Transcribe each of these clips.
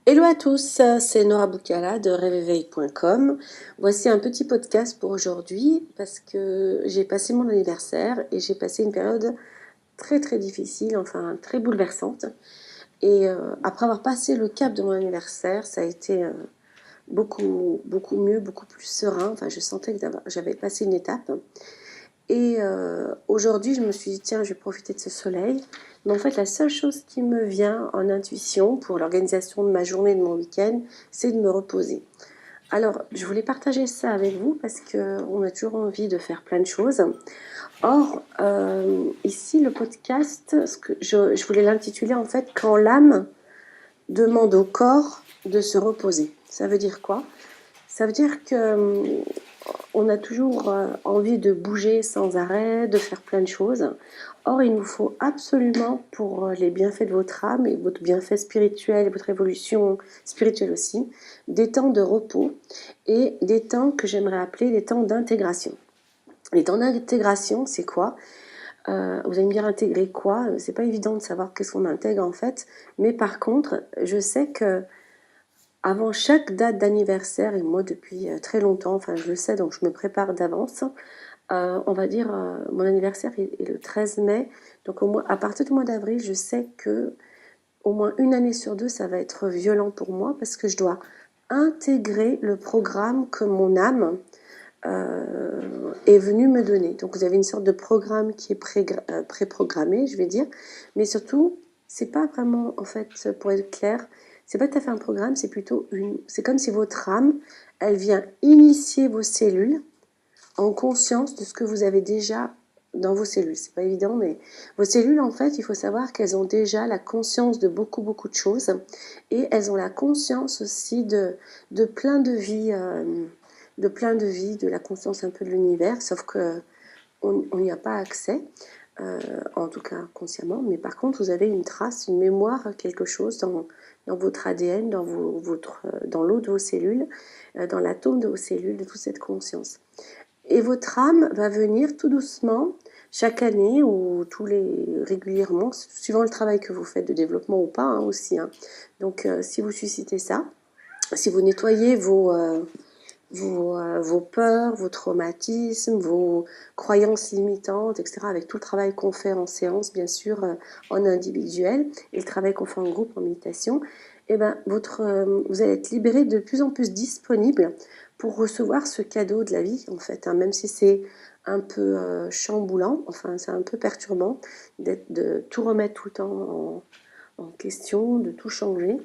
Hello à tous, c'est Nora Boukala de rêveveille.com. Voici un petit podcast pour aujourd'hui parce que j'ai passé mon anniversaire et j'ai passé une période très très difficile, enfin très bouleversante. Et après avoir passé le cap de mon anniversaire, ça a été beaucoup mieux, beaucoup plus serein. Enfin, je sentais que j'avais passé une étape. Et aujourd'hui, je me suis dit, tiens, je vais profiter de ce soleil. Mais en fait, la seule chose qui me vient en intuition pour l'organisation de ma journée, de mon week-end, c'est de me reposer. Alors, je voulais partager ça avec vous parce qu'on a toujours envie de faire plein de choses. Or, ici, le podcast, je voulais l'intituler en fait Quand l'âme demande au corps de se reposer. Ça veut dire quoi? Ça veut dire que on a toujours envie de bouger sans arrêt, de faire plein de choses. Or, il nous faut absolument, pour les bienfaits de votre âme et votre bienfait spirituel, votre évolution spirituelle aussi, des temps de repos et des temps que j'aimerais appeler des temps d'intégration. Les temps d'intégration, c'est quoi? Vous allez me dire intégrer quoi? C'est pas évident de savoir qu'est-ce qu'on intègre en fait, mais par contre, je sais que avant chaque date d'anniversaire, et moi depuis très longtemps, enfin je le sais, donc je me prépare d'avance. On va dire, mon anniversaire est le 13 mai, donc à partir du mois d'avril, je sais que au moins une année sur deux, ça va être violent pour moi parce que je dois intégrer le programme que mon âme est venue me donner. Donc vous avez une sorte de programme qui est pré-programmé, je vais dire, mais surtout, c'est pas vraiment, en fait, pour être clair, c'est pas tout à fait un programme, c'est comme si votre âme, elle vient initier vos cellules en conscience de ce que vous avez déjà dans vos cellules. C'est pas évident, mais vos cellules, en fait, il faut savoir qu'elles ont déjà la conscience de beaucoup de choses et elles ont la conscience aussi de plein de vies, de la conscience un peu de l'univers, sauf que on n'y a pas accès, en tout cas consciemment, mais par contre, vous avez une trace, une mémoire, quelque chose dans votre ADN, dans l'eau de vos cellules, dans l'atome de vos cellules, de toute cette conscience. Et votre âme va venir tout doucement, chaque année ou régulièrement, suivant le travail que vous faites de développement ou pas hein, aussi. Hein. Donc si vous suscitez ça, si vous nettoyez vos peurs, vos traumatismes, vos croyances limitantes, etc., avec tout le travail qu'on fait en séance, bien sûr, en individuel, et le travail qu'on fait en groupe, en méditation, eh ben, vous allez être libéré de plus en plus disponible pour recevoir ce cadeau de la vie, en fait, hein, même si c'est un peu chamboulant, enfin, c'est un peu perturbant de tout remettre tout le temps en question, de tout changer.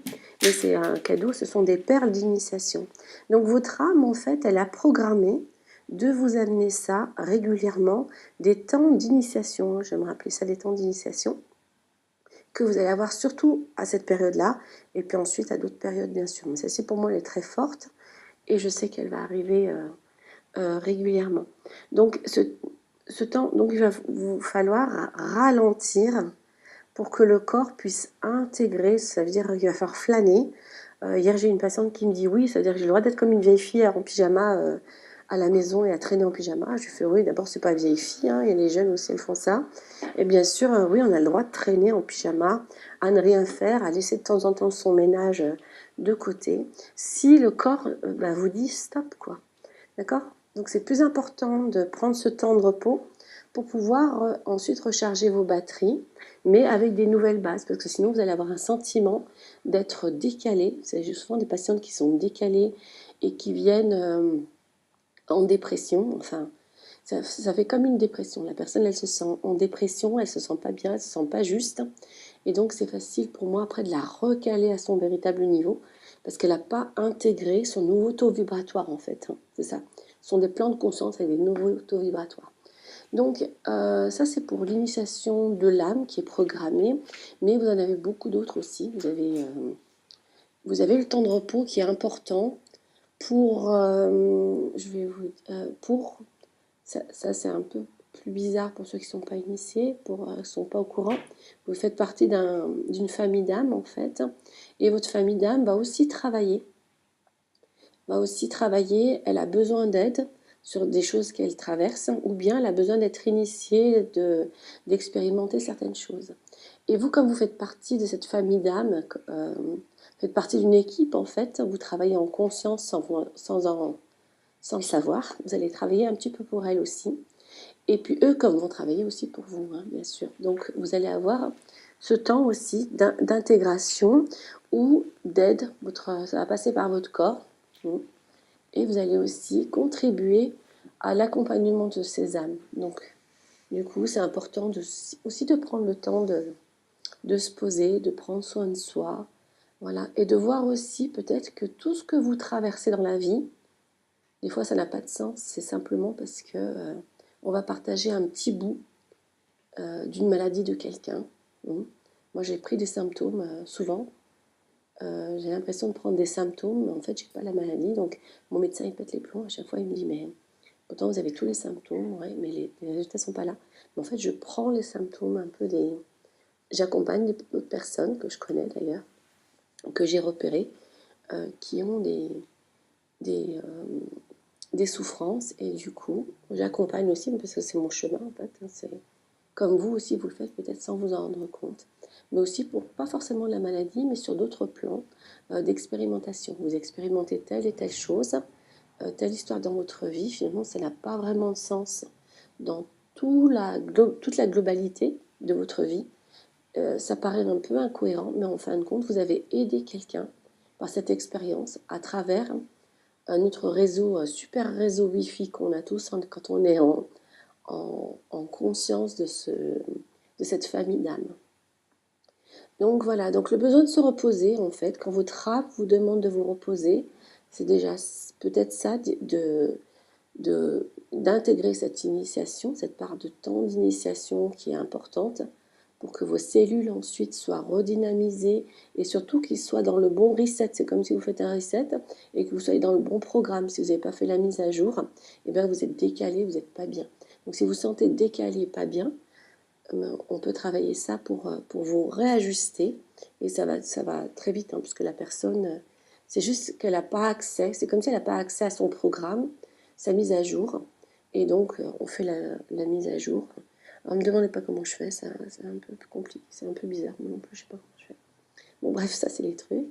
Mais c'est un cadeau, ce sont des perles d'initiation. Donc votre âme, en fait, elle a programmé de vous amener ça régulièrement, des temps d'initiation, j'aimerais appeler ça des temps d'initiation, que vous allez avoir surtout à cette période-là, et puis ensuite à d'autres périodes, bien sûr. Mais celle-ci, pour moi, elle est très forte, et je sais qu'elle va arriver régulièrement. Donc, ce temps, donc il va vous falloir ralentir pour que le corps puisse intégrer, ça veut dire qu'il va falloir flâner. Hier, j'ai une patiente qui me dit oui, ça veut dire que j'ai le droit d'être comme une vieille fille en pyjama à la maison et à traîner en pyjama. Je lui fais oui, d'abord, c'est pas vieille fille, hein, il y a les jeunes aussi, elles font ça. Et bien sûr, oui, on a le droit de traîner en pyjama, à ne rien faire, à laisser de temps en temps son ménage de côté, si le corps vous dit stop, quoi. D'accord? Donc c'est plus important de prendre ce temps de repos pour pouvoir ensuite recharger vos batteries, mais avec des nouvelles bases, parce que sinon vous allez avoir un sentiment d'être décalé. C'est souvent des patientes qui sont décalées et qui viennent en dépression, enfin, ça fait comme une dépression. La personne, elle se sent en dépression, elle se sent pas bien, elle se sent pas juste, et donc c'est facile pour moi après de la recaler à son véritable niveau, parce qu'elle n'a pas intégré son nouveau taux vibratoire en fait, hein, c'est ça. Ce sont des plans de conscience avec des nouveaux taux vibratoires. Donc ça c'est pour l'initiation de l'âme qui est programmée, mais vous en avez beaucoup d'autres aussi. Vous avez le temps de repos qui est important pour ça c'est un peu plus bizarre pour ceux qui ne sont pas initiés, qui ne sont pas au courant. Vous faites partie d'une famille d'âmes en fait, et votre famille d'âmes va aussi travailler, elle a besoin d'aide sur des choses qu'elle traverse, ou bien elle a besoin d'être initiée, d'expérimenter certaines choses. Et vous, comme vous faites partie de cette famille d'âmes, faites partie d'une équipe, en fait. Vous travaillez en conscience sans le savoir. Vous allez travailler un petit peu pour elles aussi. Et puis eux, comme vont travailler aussi pour vous, hein, bien sûr. Donc vous allez avoir ce temps aussi d'intégration ou d'aide. Ça va passer par votre corps. Et vous allez aussi contribuer à l'accompagnement de ces âmes. Donc, du coup, c'est important aussi de prendre le temps de se poser, de prendre soin de soi. Voilà. Et de voir aussi peut-être que tout ce que vous traversez dans la vie, des fois ça n'a pas de sens, c'est simplement parce que on va partager un petit bout d'une maladie de quelqu'un. Moi j'ai pris des symptômes souvent. J'ai l'impression de prendre des symptômes, mais en fait j'ai pas la maladie. Donc mon médecin il pète les plombs, à chaque fois il me dit mais pourtant vous avez tous les symptômes, ouais, mais les résultats sont pas là. Mais en fait je prends les symptômes un peu des... J'accompagne d'autres personnes que je connais d'ailleurs, que j'ai repérées, qui ont des, des souffrances, et du coup j'accompagne aussi parce que c'est mon chemin en fait, hein, c'est comme vous aussi vous le faites peut-être sans vous en rendre compte, mais aussi pour pas forcément la maladie mais sur d'autres plans d'expérimentation. Vous expérimentez telle et telle chose, telle histoire dans votre vie, finalement ça n'a pas vraiment de sens dans toute la globalité de votre vie. Ça paraît un peu incohérent, mais en fin de compte vous avez aidé quelqu'un par cette expérience à travers un autre réseau, un super réseau Wi-Fi qu'on a tous quand on est en conscience de cette famille d'âmes. Donc voilà, donc le besoin de se reposer, en fait, quand votre âme vous demande de vous reposer, c'est déjà peut-être ça d'intégrer cette initiation, cette part de temps d'initiation qui est importante pour que vos cellules ensuite soient redynamisées et surtout qu'ils soient dans le bon reset. C'est comme si vous faites un reset et que vous soyez dans le bon programme. Si vous n'avez pas fait la mise à jour, eh bien vous êtes décalé, vous n'êtes pas bien. Donc si vous sentez décalé, pas bien, on peut travailler ça pour vous réajuster et ça va très vite, hein, parce que la personne, c'est juste qu'elle n'a pas accès, c'est comme si elle n'a pas accès à son programme, sa mise à jour, et donc on fait la mise à jour. Alors ne me demandez pas comment je fais, c'est un peu compliqué, c'est un peu bizarre, moi non plus, je sais pas comment je fais. Bon bref, ça c'est les trucs.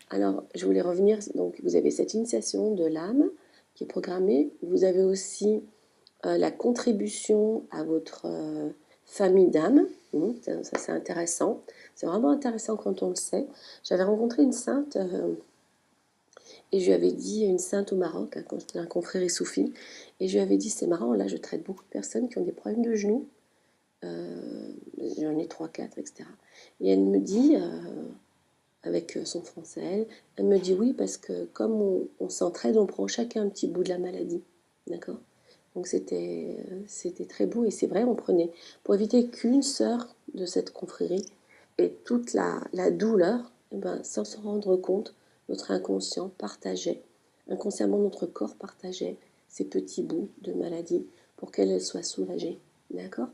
Alors je voulais revenir, donc vous avez cette initiation de l'âme qui est programmée, vous avez aussi la contribution à votre famille d'âme. Ça c'est intéressant. C'est vraiment intéressant quand on le sait. J'avais rencontré une sainte et je lui avais dit, une sainte au Maroc, hein, quand j'étais un confrérie soufi, et je lui avais dit, c'est marrant, là je traite beaucoup de personnes qui ont des problèmes de genoux. J'en ai 3, 4, etc. Et elle me dit, avec son français, elle me dit oui, parce que comme on s'entraide, on prend chacun un petit bout de la maladie. D'accord? Donc c'était très beau, et c'est vrai, on prenait, pour éviter qu'une sœur de cette confrérie ait toute la douleur, et ben, sans se rendre compte, notre inconscient partageait, inconsciemment notre corps partageait ces petits bouts de maladie pour qu'elle soit soulagée. D'accord?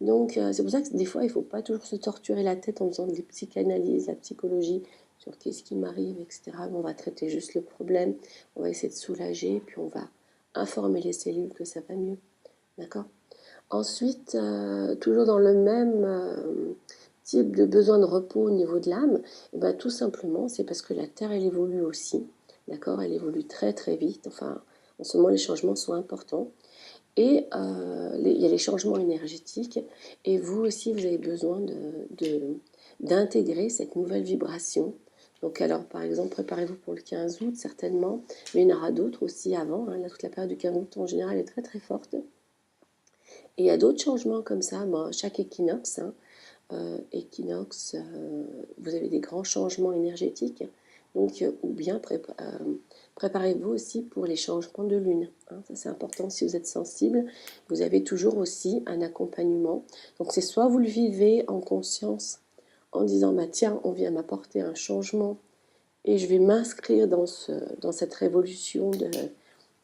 Donc c'est pour ça que des fois il ne faut pas toujours se torturer la tête en faisant des psychanalyses, la psychologie, sur qu'est-ce qui m'arrive, etc. On va traiter juste le problème, on va essayer de soulager, puis on va informer les cellules que ça va mieux. D'accord? Ensuite, toujours dans le même type de besoin de repos au niveau de l'âme, et ben, tout simplement, c'est parce que la Terre, elle évolue aussi. D'accord? Elle évolue très très vite. Enfin, en ce moment, les changements sont importants. Et il y a les changements énergétiques. Et vous aussi, vous avez besoin d'intégrer cette nouvelle vibration. Donc alors, par exemple, préparez-vous pour le 15 août, certainement. Mais il y en aura d'autres aussi avant. Hein. Là, toute la période du 15 août, en général, est très très forte. Et il y a d'autres changements comme ça. Bon, chaque équinoxe, hein, vous avez des grands changements énergétiques. Donc, ou bien préparez-vous aussi pour les changements de lune. Hein, ça, c'est important si vous êtes sensible. Vous avez toujours aussi un accompagnement. Donc, c'est soit vous le vivez en conscience en disant bah, tiens, on vient m'apporter un changement et je vais m'inscrire dans cette révolution de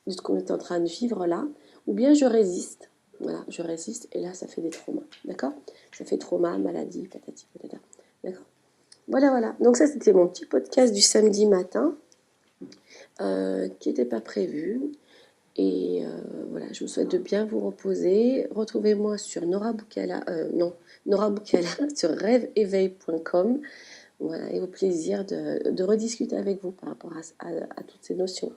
ce qu'on est en train de vivre là, ou bien je résiste. Voilà, je résiste et là, ça fait des traumas. D'accord? Ça fait trauma, maladie, patati, patata. D'accord? Voilà, voilà. Donc ça, c'était mon petit podcast du samedi matin qui n'était pas prévu. Et voilà, je vous souhaite de bien vous reposer. Retrouvez-moi sur Nora Boukala, non, Nora Boukala sur rêveéveil.com. Voilà, et au plaisir de rediscuter avec vous par rapport à toutes ces notions.